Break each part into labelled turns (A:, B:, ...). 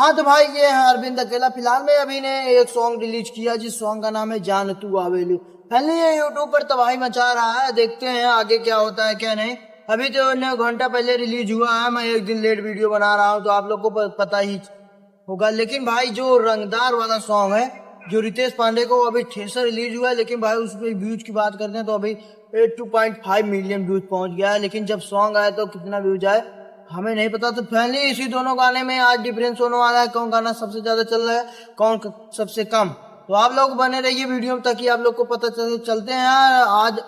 A: हाँ तो भाई ये है अरविंद अकेला। फिलहाल में अभी ने एक सॉन्ग रिलीज किया जिस सॉन्ग का नाम है जान तू आवेलू। पहले ये यूट्यूब पर तबाही मचा रहा है, देखते हैं आगे क्या होता है क्या नहीं। अभी तो घंटा पहले रिलीज हुआ है, मैं एक दिन लेट वीडियो बना रहा हूँ तो आप लोग को पता ही होगा। लेकिन भाई जो रंगदार वाला सॉन्ग है जो रितेश पांडे को अभी ठेसर रिलीज हुआ है, लेकिन भाई उसमें व्यूज की बात करते हैं तो अभी 2.5 मिलियन व्यूज पहुंच गया है। लेकिन जब सॉन्ग आया तो कितना व्यूज आए हमें नहीं पता। तो पहले इसी दोनों गाने में आज डिफरेंस होने वाला है, कौन गाना सबसे ज्यादा चल रहा है कौन सबसे कम। तो आप लोग बने रहिए वीडियो में ताकि आप लोग को पता चलते हैं। आज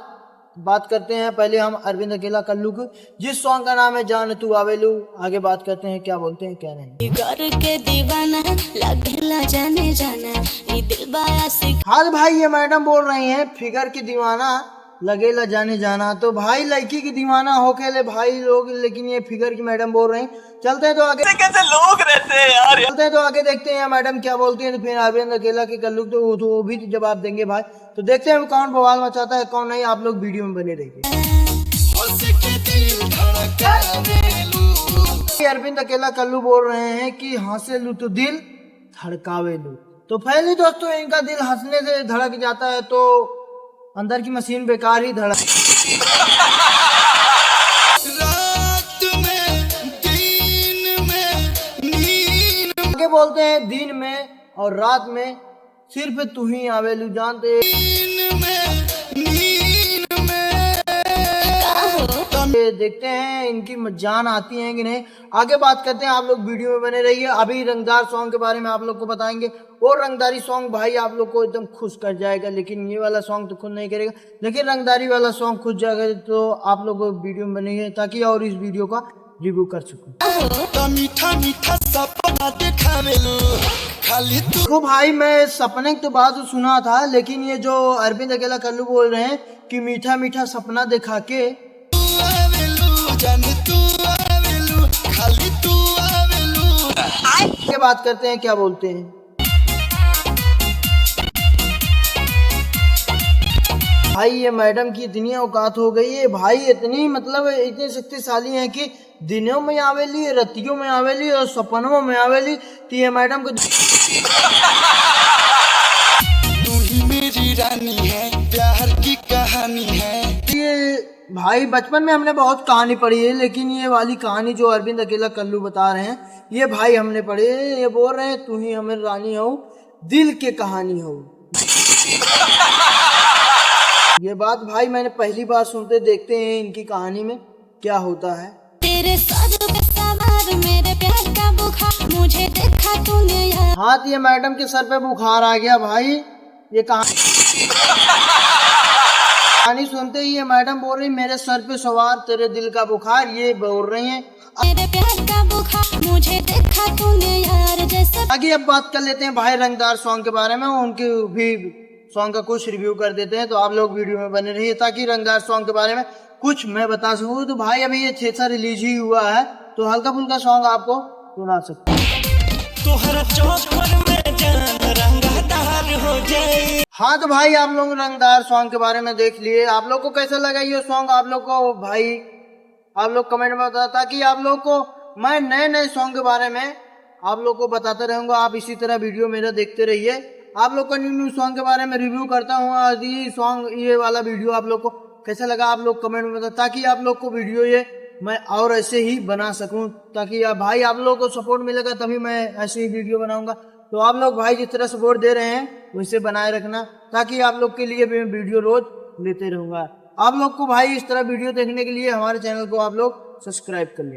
A: बात करते हैं पहले हम अरविंद अकेला कल्लू की, जिस सॉन्ग का नाम है जान तू आवेलू। आगे बात करते हैं क्या बोलते हैं क्या नहीं।
B: के दीवाना लगेला जाने जाना ये दिल बाया से।
A: हाँ भाई ये मैडम बोल रही हैं फिगर की दीवाना लगेला जाने जाना। तो भाई लड़की की दीवाना होके ले भाई लोग, लेकिन ये फिगर की मैडम बोल रही हैं। चलते हैं तो आगे
C: कैसे लोग रहते हैं यार।
A: चलते हैं तो आगे देखते हैं मैडम क्या बोलती हैं। तो फिर अरविंद अकेला के कल्लू तो वो भी जवाब देंगे भाई। तो देखते हैं कौन बवाल मचाता है कौन नहीं। आप लोग वीडियो में बने रहिए। अरविंद अकेला कल्लू बोल रहे हैं कि हंसे लू तो दिल धड़कावे लू। तो पहले दोस्तों इनका दिल हंसने से धड़क जाता है तो अंदर की मशीन बेकार ही धड़क। आगे बोलते हैं दिन में और रात में सिर्फ तू ही आवेलू जानते। देखते हैं इनकी जान आती है कि नहीं। आगे बात करते हैं, आप लोग वीडियो में बने रहिए। अभी रंगदार सॉन्ग के बारे में आप लोग को बताएंगे और रंगदारी सॉन्ग भाई आप लोग को एकदम खुश कर जाएगा। लेकिन ये वाला सॉन्ग तो खुद नहीं करेगा, लेकिन रंगदारी वाला सॉन्ग खुश जाएगा। तो आप लोग वीडियो में बनेंगे ताकि और इस वीडियो का रिव्यू कर सकूं।
C: मीठा मीठा सपना खाली तू।
A: तो भाई मैं सपने की तो बात सुना था, लेकिन ये जो अरविंद अकेला कल्लू बोल रहे हैं कि मीठा मीठा सपना दिखा के
C: खाली तू आवेलू।
A: आगे बात करते हैं क्या बोलते हैं। भाई ये मैडम की इतनी औकात हो गई है भाई, इतनी मतलब इतनी शक्तिशाली है कि दिनों में आवेली, रतियों में आवेली और सपनों में आवेली। तो ये मैडम को
C: तू ही मेरी रानी है, प्यार की कहानी है।
A: ये भाई बचपन में हमने बहुत कहानी पढ़ी है, लेकिन ये वाली कहानी जो अरविंद अकेला कल्लू बता रहे हैं ये भाई हमने पढ़ी है। ये बोल रहे हैं तू ही हमें रानी हो, दिल के कहानी हो। ये बात भाई मैंने पहली बार सुनते। देखते हैं इनकी कहानी में क्या होता है।
B: तेरे सर पे सवार मेरे प्यार का बुखार मुझे देखा तूने यार।
A: हाँ तो ये मैडम के सर पे बुखार आ गया भाई। ये कहानी सुनते ही ये मैडम बोल रही मेरे सर पे सवार तेरे दिल का बुखार। ये बोल रही हैं
B: मेरे प्यार का बुखार मुझे देखा तूने यार जैसे।
A: आगे अब बात कर लेते हैं भाई रंगदार सॉन्ग के बारे में, उनके भी सॉन्ग का कुछ रिव्यू कर देते हैं। तो आप लोग वीडियो में बने रहिए ताकि रंगदार सॉन्ग के बारे में कुछ मैं बता सकूं। तो भाई अभी ये ठेसा रिलीज ही हुआ है तो हल्का फुल्का सॉन्ग आपको सुना सकते हैं। हाँ तो भाई आप लोग रंगदार सॉन्ग के बारे में देख लिए। आप लोग को कैसा लगा ये सॉन्ग आप लोग को भाई आप लोग कमेंट में बताता ताकि आप लोग को मैं नए नए सॉन्ग के बारे में आप लोग को बताता रहूंगा। आप इसी तरह वीडियो मेरा देखते रहिए। आप लोग को न्यू न्यू सॉन्ग के बारे में रिव्यू करता हूँ। और ये सॉन्ग ये वाला वीडियो आप लोग को कैसा लगा आप लोग कमेंट में बताओ ताकि आप लोग को वीडियो ये मैं और ऐसे ही बना सकूं। ताकि भाई आप लोग को सपोर्ट मिलेगा तभी मैं ऐसे ही वीडियो बनाऊंगा। तो आप लोग भाई जिस तरह सपोर्ट दे रहे हैं वैसे बनाए रखना ताकि आप लोग के लिए मैं वीडियो रोज लेते रहूंगा। आप लोग को भाई इस तरह वीडियो देखने के लिए हमारे चैनल को आप लोग सब्सक्राइब कर लें।